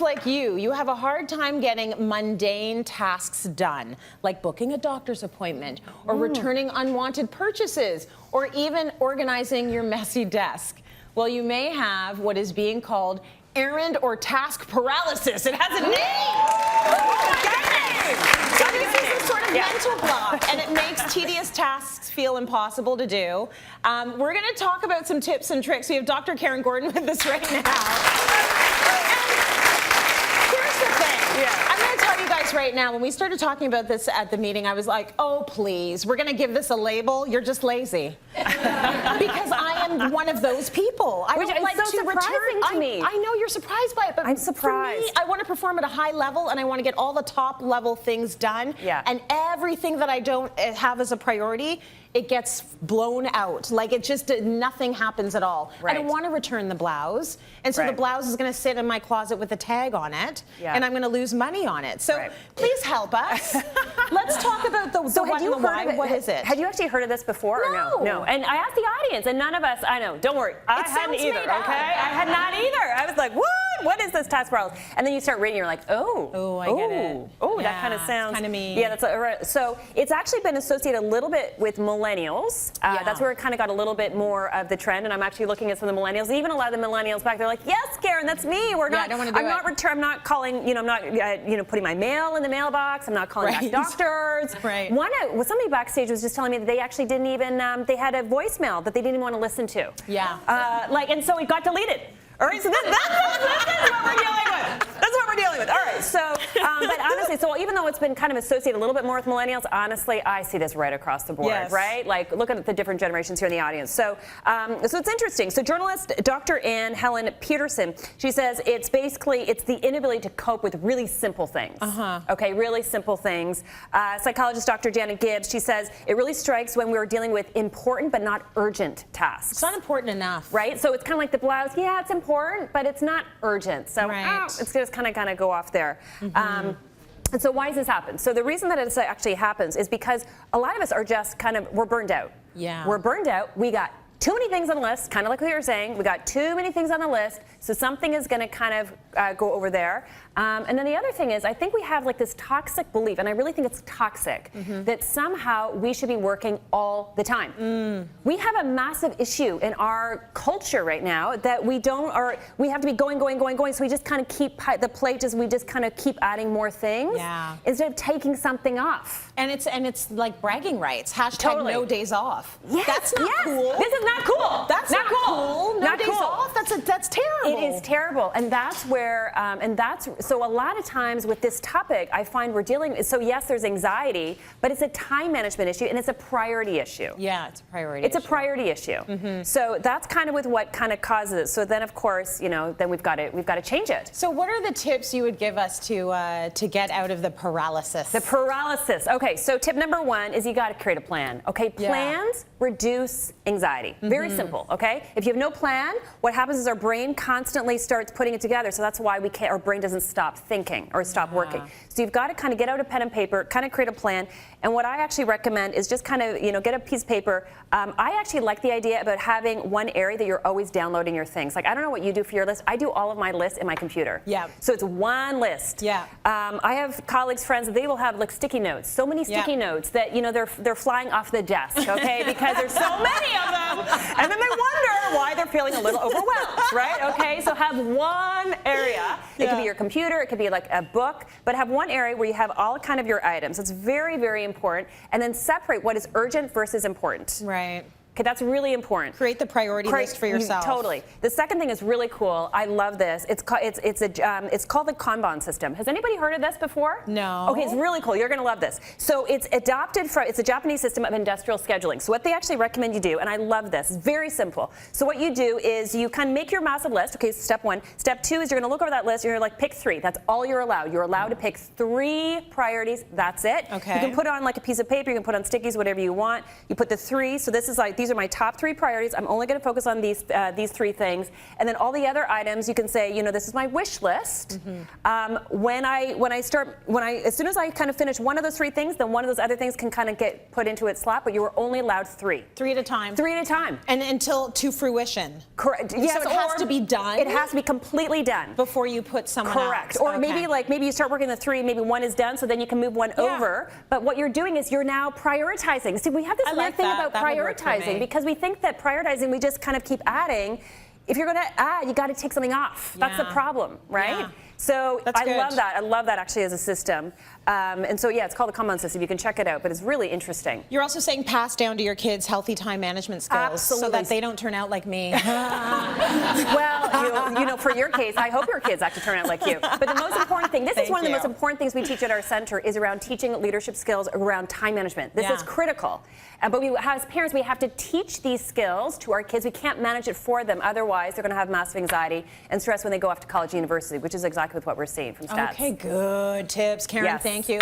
like you have a hard time getting mundane tasks done, like booking a doctor's appointment or returning unwanted purchases or even organizing your messy desk. Well, you may have what is being called errand or task paralysis. It has a name. So this is a sort of mental block, and it makes tedious tasks feel impossible to do. We're going to talk about some tips and tricks. We have Dr. Karyn Gordon with us right now. Here's the thing. I'm going to tell you guys right now, when we started talking about this at the meeting, I was like, oh, please, we're going to give this a label. You're just lazy. Because I am one of those people. Which is so surprising to me. I know you're surprised by it, but I'm surprised. For me, I want to perform at a high level, and I want to get all the top level things done. Yeah. And everything that I don't have as a priority, it gets blown out. Like, it just, nothing happens at all. Right. I don't want to return the blouse. And so the blouse is going to sit in my closet with a tag on it, and I'm going to lose money on it. So please help us. Let's talk about the what and the why. What is it? Had you actually heard of this before or no? No. And I asked the audience, and none of us, I know, don't worry. I hadn't either, okay? I had not either. I was like, what? What is this task paralysis? And then you start reading, you're like, oh, I get it. Oh, yeah, that kind of sounds kind of me. Yeah, that's right. So it's actually been associated a little bit with millennials. That's where it kind of got a little bit more of the trend. And I'm actually looking at some of the millennials. Even a lot of the millennials back, they're like, yes, Karyn, that's me. We're not. I don't want to do it. I'm not calling. I'm not. Putting my mail in the mailbox. I'm not calling back doctors. Somebody backstage was just telling me that they actually didn't even. They had a voicemail that they didn't even want to listen to. Yeah. And so it got deleted. All right, so that's what we're dealing with. That's what we're dealing with. All right, so, but honestly, so even though it's been kind of associated a little bit more with millennials, honestly, I see this right across the board, right? Like, look at the different generations here in the audience. So, so it's interesting. So journalist Dr. Anne Helen Peterson, she says it's the inability to cope with really simple things. Okay, really simple things. Psychologist Dr. Janet Gibbs, she says it really strikes when we're dealing with important but not urgent tasks. It's not important enough. Right? So it's kind of like the blouse. Yeah, it's important, but it's not urgent. So it's just kind of go off there. And so why does this happen? So the reason that it actually happens is because a lot of us are just we're burned out. Yeah. We're burned out. We got too many things on the list, kind of like what you were saying. We got too many things on the list, so something is going to kind of go over there. And then the other thing is, I think we have like this toxic belief, and I really think it's toxic, that somehow we should be working all the time. We have a massive issue in our culture right now that we don't, or we have to be going, so we just kind of keep the plate as we just kind of keep adding more things instead of taking something off. And it's like bragging rights. Hashtag no days off. Yes, that's not cool. This is not cool. That's not cool. No days off. That's terrible. It is terrible, and that's where, so a lot of times with this topic, I find we're dealing. So yes, there's anxiety, but it's a time management issue, and it's a priority issue. Yeah, it's a priority. It's a priority issue. So that's kind of with what kind of causes it. So then, of course, then we've got to change it. So what are the tips you would give us to get out of the paralysis? The paralysis. Okay, so tip number 1 is you got to create a plan. Okay, plans reduce anxiety. Very simple. Okay, if you have no plan, what happens is our brain constantly starts putting it together. So that's why our brain doesn't stop thinking or stop working. So you've got to kind of get out a pen and paper, kind of create a plan. And what I actually recommend is just kind of, get a piece of paper. I actually like the idea about having one area that you're always downloading your things. Like, I don't know what you do for your list. I do all of my lists in my computer. Yeah. So it's one list. Yeah. I have colleagues, friends, they will have like sticky notes, so many sticky notes that, they're flying off the desk, okay? Because there's so many of them. And then they wonder why they're feeling a little overwhelmed, right? Okay, so have one area. It could be your computer, it could be like a book, but have one area where you have all kind of your items. It's very, very important. And then separate what is urgent versus important. Right. Okay, that's really important. Create the priority list for yourself. Totally. The second thing is really cool. I love this. It's called the Kanban system. Has anybody heard of this before? No. Okay, it's really cool. You're going to love this. So it's it's a Japanese system of industrial scheduling. So what they actually recommend you do, and I love this, it's very simple. So what you do is you kind of make your massive list. Okay, so step 1. Step 2 is you're going to look over that list and you're like, pick 3. That's all you're allowed. You're allowed to pick 3 priorities. That's it. Okay. You can put on like a piece of paper. You can put on stickies, whatever you want. You put the 3. So this is like these are my top 3 priorities. I'm only going to focus on these 3 things, and then all the other items you can say, you know, this is my wish list. As soon as I kind of finish one of those 3 things, then one of those other things can kind of get put into its slot. But you were only allowed 3. 3 at a time. 3 at a time. And until to fruition. Correct. Yes, so it has to be done. It has to be completely done before you put someone Correct. else. Or maybe you start working the 3, maybe 1 is done, so then you can move 1 over. But what you're doing is you're now prioritizing. See, we have this weird thing about prioritizing because we think that prioritizing, we just kind of keep adding. If you're going to add, you got to take something off. That's the problem, right? Yeah. So That's good. love that. I love that actually as a system. And so yeah, it's called the Compound System. You can check it out, but it's really interesting. You're also saying pass down to your kids healthy time management skills Absolutely. so that they don't turn out like me. Well, you know, for your case, I hope your kids actually turn out like you. But the most important thing, this is one of the most important things we teach at our center, is around teaching leadership skills around time management. This is critical. But as parents, we have to teach these skills to our kids. We can't manage it for them. Otherwise, they're going to have massive anxiety and stress when they go off to college and university, which is exactly what we're seeing from stats. Okay, good tips. Karyn, thank you.